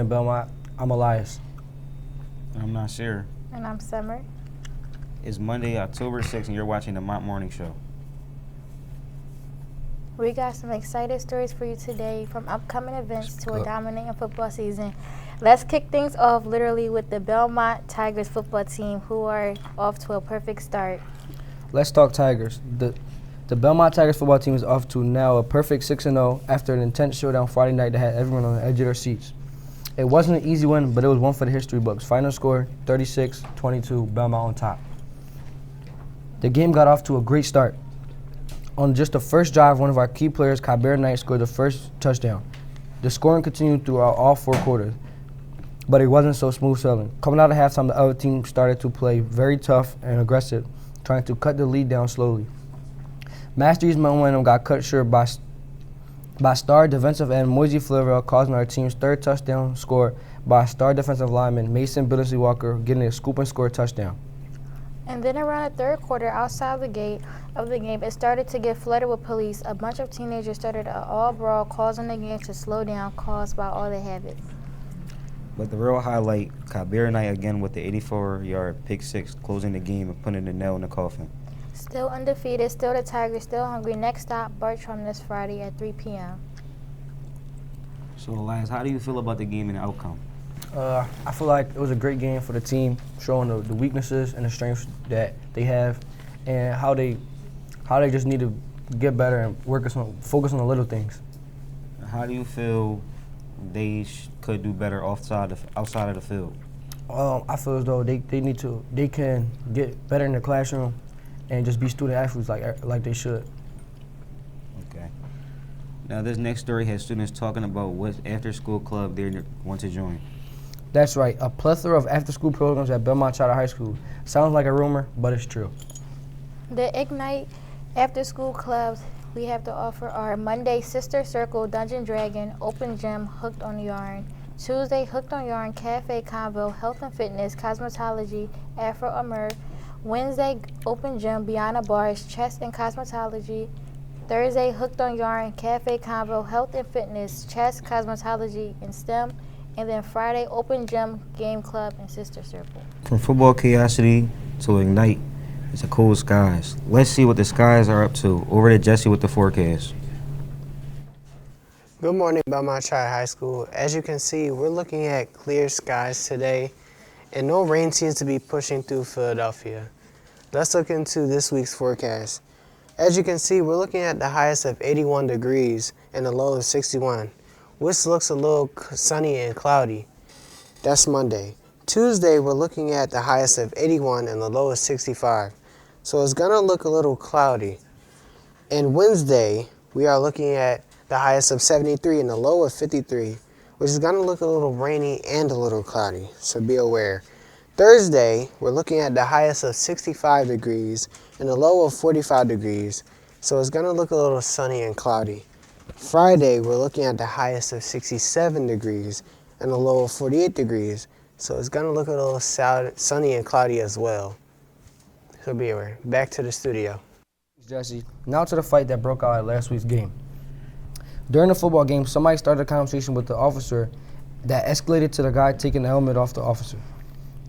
morning, Belmont. I'm Elias. I'm Nasir. And I'm Summer. It's Monday, October 6th, and you're watching the Mont Morning Show. We got some exciting stories for you today, from upcoming events to a dominating football season. Let's kick things off literally with the Belmont Tigers football team, who are off to a perfect start. Let's talk Tigers. The Belmont Tigers football team is off to now a perfect 6-0 after an intense showdown Friday night that had everyone on the edge of their seats. It wasn't an easy win, but it was one for the history books. Final score, 36-22, Belmont on top. The game got off to a great start. On just the first drive, one of our key players, Kabir Knight, scored the first touchdown. The scoring continued throughout all four quarters, but it wasn't so smooth sailing. Coming out of halftime, the other team started to play very tough and aggressive, trying to cut the lead down slowly. Mastery's momentum got cut short by star defensive end Moisey Flavel, causing our team's third touchdown score by star defensive lineman Mason Billingsley Walker getting a scoop and score touchdown. And then around the third quarter, outside the gate of the game, it started to get flooded with police. A bunch of teenagers started an all-brawl, causing the game to slow down, caused by all the habits. But the real highlight, Kabir Knight again with the 84-yard pick six, closing the game and putting the nail in the coffin. Still undefeated, still the Tigers, still hungry. Next stop, Bartram this Friday at 3 p.m. So, Elias, how do you feel about the game and the outcome? I feel like it was a great game for the team, showing the weaknesses and the strengths that they have, and how they just need to get better and focus on the little things. How do you feel they could do better outside of the field? I feel as though they can get better in the classroom and just be student athletes like they should. Okay. Now this next story has students talking about what after-school club they want to join. That's right, a plethora of after-school programs at Belmont Charter High School. Sounds like a rumor, but it's true. The Ignite after-school clubs we have to offer are Monday, Sister Circle, Dungeon Dragon, Open Gym, Hooked on Yarn. Tuesday, Hooked on Yarn, Cafe Convo, Health and Fitness, Cosmetology, Afro Amur. Wednesday, Open Gym, Beyond Bars, Chess and Cosmetology. Thursday, Hooked on Yarn, Cafe Convo, Health and Fitness, Chess, Cosmetology, and STEM. And then Friday, Open Gym, Game Club, and Sister Circle. From football curiosity to Ignite, it's a cool skies. Let's see what the skies are up to. Over to Jesse with the forecast. Good morning, Belmont Charter High School. As you can see, we're looking at clear skies today, and no rain seems to be pushing through Philadelphia. Let's look into this week's forecast. As you can see, we're looking at the highest of 81 degrees and the low of 61, which looks a little sunny and cloudy. That's Monday. Tuesday, we're looking at the highest of 81 and the low of 65, so it's gonna look a little cloudy. And Wednesday, we are looking at the highest of 73 and the low of 53, which is gonna look a little rainy and a little cloudy, so be aware. Thursday, we're looking at the highest of 65 degrees and the low of 45 degrees, so it's gonna look a little sunny and cloudy. Friday, we're looking at the highest of 67 degrees and the low of 48 degrees, so it's gonna look a little sunny and cloudy as well. So be aware. Back to the studio. Jesse, now to the fight that broke out at last week's game. During the football game, somebody started a conversation with the officer that escalated to the guy taking the helmet off the officer.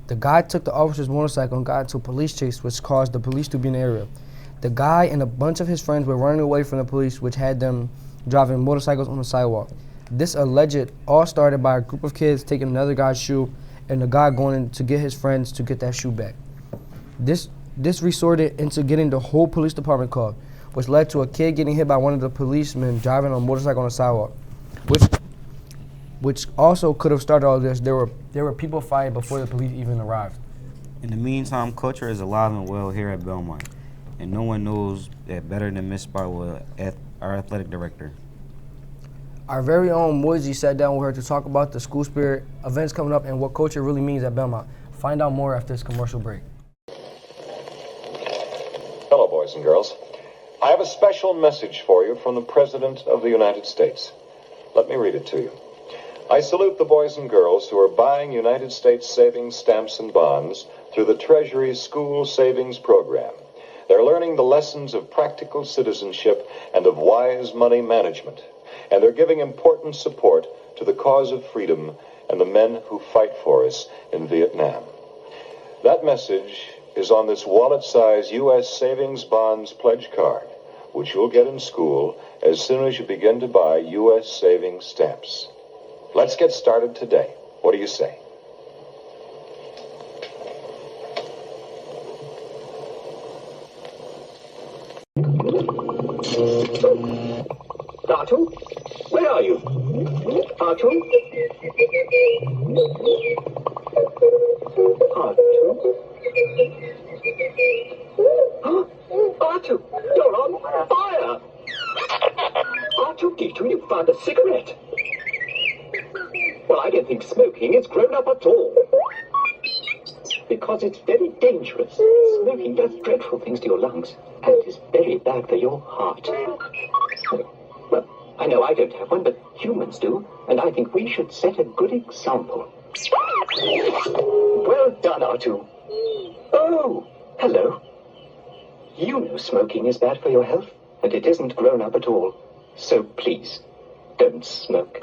The guy took the officer's motorcycle and got into a police chase, which caused the police to be in the area. The guy and a bunch of his friends were running away from the police, which had them driving motorcycles on the sidewalk. This alleged all started by a group of kids taking another guy's shoe and the guy going in to get his friends to get that shoe back. This resorted into getting the whole police department called, which led to a kid getting hit by one of the policemen driving on a motorcycle on the sidewalk, which also could have started all this. There were people fighting before the police even arrived. In the meantime, culture is alive and well here at Belmont, and no one knows that better than Miss Sparrow, our athletic director. Our very own Moisey sat down with her to talk about the school spirit, events coming up, and what culture really means at Belmont. Find out more after this commercial break. Hello, boys and girls. I have a special message for you from the President of the United States. Let me read it to you. I salute the boys and girls who are buying United States savings stamps and bonds through the Treasury's School Savings Program. They're learning the lessons of practical citizenship and of wise money management. And they're giving important support to the cause of freedom and the men who fight for us in Vietnam. That message is on this wallet-size U.S. Savings Bonds pledge card, which you'll get in school as soon as you begin to buy U.S. savings stamps. Let's get started today. What do you say? Artu? Where are you? Artu? Artu? Artu, you're on fire! Artu, Gitu, you found a cigarette. Well, I don't think smoking is grown up at all. Because it's very dangerous. Smoking does dreadful things to your lungs, and it is very bad for your heart. Well, I know I don't have one, but humans do, and I think we should set a good example. Well done, Artu. Oh, hello. You know smoking is bad for your health, and it isn't grown up at all. So please, don't smoke.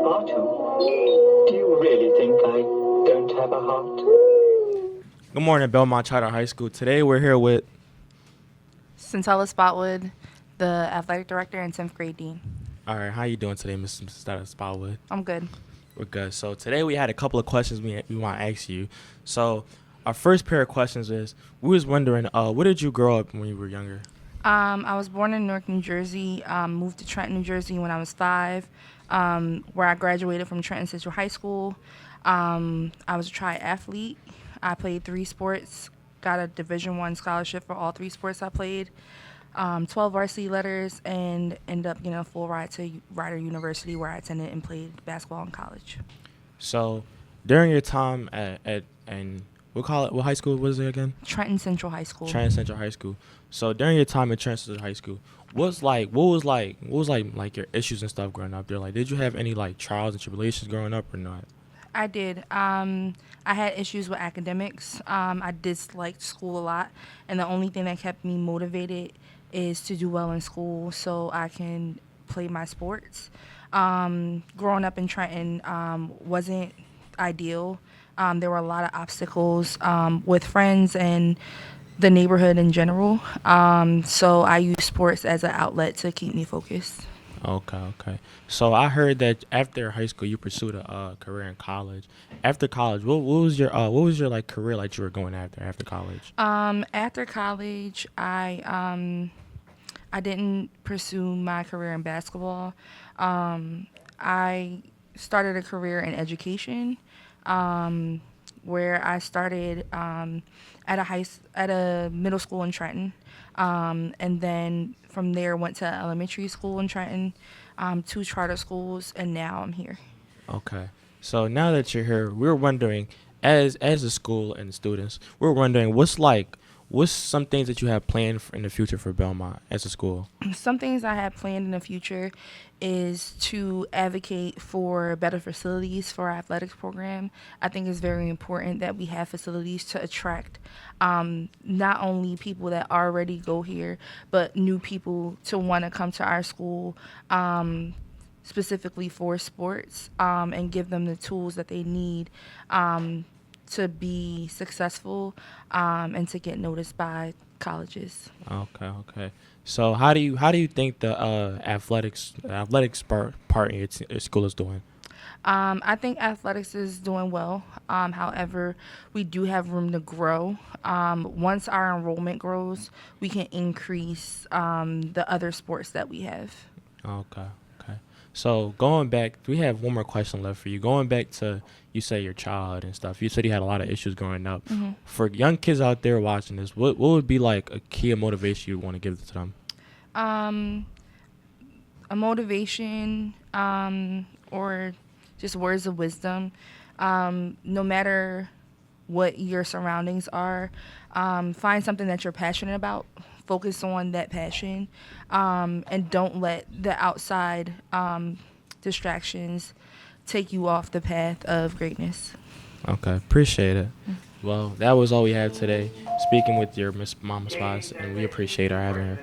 Artu, do you really think I don't have a heart? Good morning, Belmont Charter High School. Today we're here with Centella Spotwood, the athletic director and 10th grade dean. All right, how you doing today, Mr. Spotwood? I'm good. We're good. So today we had a couple of questions we want to ask you. So our first pair of questions is, we was wondering, where did you grow up when you were younger? I was born in Newark, New Jersey, moved to Trenton, New Jersey when I was 5, where I graduated from Trenton Central High School. I was a triathlete. I played 3 sports, got a Division I scholarship for all 3 sports I played, 12 varsity letters, and ended up getting a full ride to Rider University, where I attended and played basketball in college. So during your time at what high school was it again? Trenton Central High School. Trenton Central High School. So during your time at Trenton Central High School, what was like your issues and stuff growing up there? Like, did you have any like trials and tribulations growing up or not? I did. I had issues with academics. I disliked school a lot, and the only thing that kept me motivated is to do well in school so I can play my sports. Growing up in Trenton wasn't ideal. There were a lot of obstacles with friends and the neighborhood in general. So I used sports as an outlet to keep me focused. Okay. So I heard that after high school you pursued a career in college. After college, what was your like career like you were going after college? After college, I didn't pursue my career in basketball. I started a career in education, where I started at a middle school in Trenton. And then from there went to elementary school in Trenton, 2 charter schools, and now I'm here. Okay. So now that you're here, we're wondering, as a school and students, we're wondering what's some things that you have planned in the future for Belmont as a school? Some things I have planned in the future is to advocate for better facilities for our athletics program. I think it's very important that we have facilities to attract not only people that already go here, but new people to want to come to our school specifically for sports, and give them the tools that they need to be successful and to get noticed by colleges. Okay. So how do you think the athletics part in your school is doing? I think athletics is doing well. However, we do have room to grow. Once our enrollment grows, we can increase the other sports that we have. Okay. So going back, we have one more question left for you. Going back to, you say your child and stuff. You said you had a lot of issues growing up. Mm-hmm. For young kids out there watching this, what would be like a key motivation you want to give to them? A motivation or just words of wisdom. No matter what your surroundings are, find something that you're passionate about. Focus on that passion, and don't let the outside distractions take you off the path of greatness. Okay, appreciate it. Mm-hmm. Well, that was all we had today. Speaking with your Miss Mama Spice, and we appreciate our having her.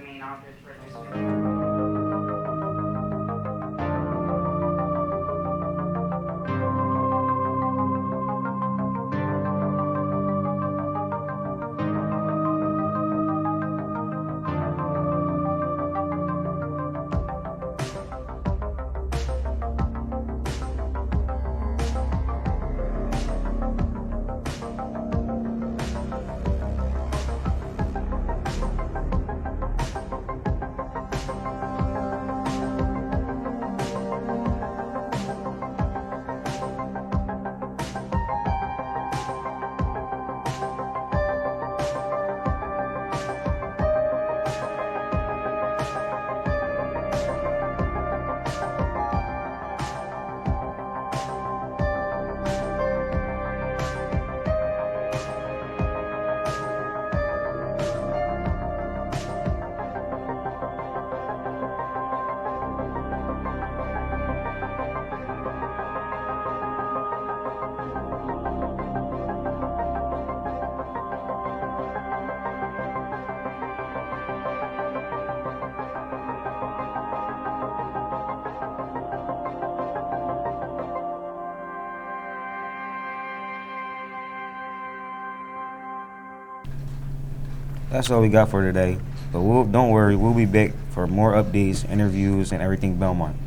That's all we got for today. But don't worry, we'll be back for more updates, interviews, and everything Belmont.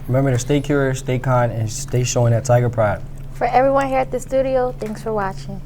Remember to stay curious, stay kind, and stay showing that Tiger pride. For everyone here at the studio, thanks for watching.